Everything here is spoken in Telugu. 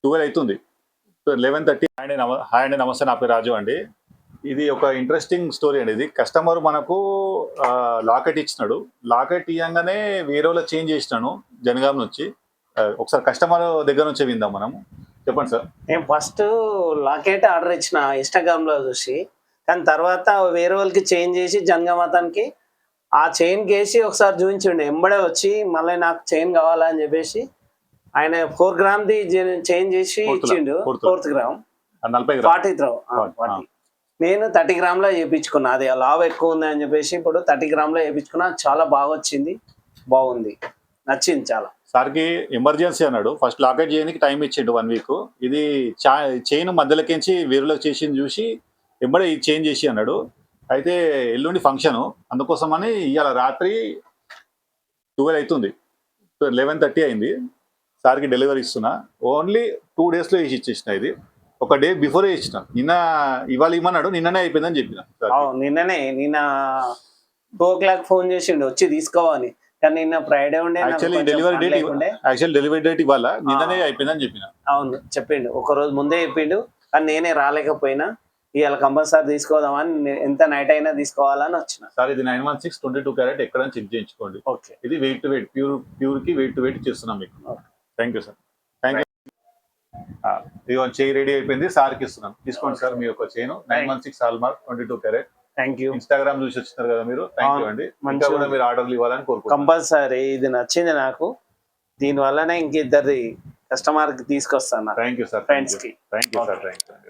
12 అవుతుంది. 11:30. హాయ్ అండి, నమస్తే. నా పేరు రాజు అండి. ఇది ఒక ఇంట్రెస్టింగ్ స్టోరీ అండి. ఇది కస్టమర్ మనకు లాకెట్ ఇచ్చినాడు. లాకెట్ ఇయ్యంగానే వేరే వాళ్ళ చేంజ్ చేసినాను జనగాం నుంచి. ఒకసారి కస్టమర్ దగ్గర నుంచే విందాం మనం. చెప్పండి సార్. నేను ఫస్ట్ లాకెట్ ఆర్డర్ ఇచ్చిన ఇన్స్టాగ్రామ్లో చూసి, కానీ తర్వాత వేరే వాళ్ళకి చేంజ్ చేసి జనగామతానికి ఆ చైన్ కేసి ఒకసారి చూపించిండు. ఎంబడే వచ్చి మళ్ళీ నాకు చైన్ కావాలని చెప్పేసి ఆయన 4 గ్రామ్ది చేంజ్ చేసి ఇచ్చిండు. 4th gram 40 40. నేను 30 గ్రామ్లో చేయించుకున్నా. అది లావ్ ఎక్కువ ఉంది అని చెప్పేసి ఇప్పుడు 30 గ్రామ్లో చేయించుకున్నా. చాలా బాగా వచ్చింది, బాగుంది, నచ్చింది చాలా. సార్కి ఎమర్జెన్సీ అన్నాడు. ఫస్ట్ లాకెట్ చేయడానికి టైం ఇచ్చిండు 1 వీక్. ఇది చైన్ మధ్యలోకించి వేరులోకి చేసింది చూసి ఎంబడే చేంజ్ చేసి అన్నాడు. అయితే ఎల్లుండి ఫంక్షను, అందుకోసమని ఇవాళ రాత్రి 12 అవుతుంది, 11:30 అయింది. సార్కి డెలివరీ ఇస్తున్నా. ఓన్లీ 2 డేస్లో వేసి ఇచ్చేసిన. ఇది ఒక డే బిఫోరే ఇచ్చిన. ఇవాళ ఇమ్మన్నాడు, నిన్ననే అయిపోయిందని చెప్పిన. నిన్న 2 o'clock ఫోన్ చేసిండు వచ్చి తీసుకోవని. కానీ నిన్న ఫ్రైడే ఉండే. యాక్చువల్లీ డెలివరీ డేట్ ఇవాళ, నిన్ననే అయిపోయిందని చెప్పిన. అవును చెప్పిండు, ఒక రోజు ముందే చెప్పిండు. కానీ నేనే రాలేకపోయినా. ఇవాళ కంపల్సరీ తీసుకోదామని, ఎంత నైట్ అయినా తీసుకోవాలని వచ్చిన. సార్ ఇది 916 22 క్యారెట్, ఎక్కడైనా చెక్ చేయించుకోండి. ఓకే. ఇది వెయిట్ టు వెయిట్, ప్యూర్కి వెయిట్ టు వెయిట్ చేస్తున్నాం మీకు. Thank you sir. Thank you. ఇదిగో చైన్ రెడీ అయిపోయింది, సార్కి ఇస్తున్నాను. తీసుకోండి సార్ మీ యొక్క chain. 916 hallmark 22 carat. Thank you. Instagram చూసి వచ్చినారు కదా మీరు. థ్యాంక్ యూ అండి. ఇంకా కూడా మీరు ఆర్డర్లు ఇవ్వాలని కోరుకుంటున్నాను. కంపల్సరీ ఇది నచ్చింది నాకు. దీనివల్లనే ఇంకిద్దరి కస్టమర్కి తీసుకొస్తాను. Thank you sir. ఫ్రెండ్స్కి. Thank you sir. Thank you.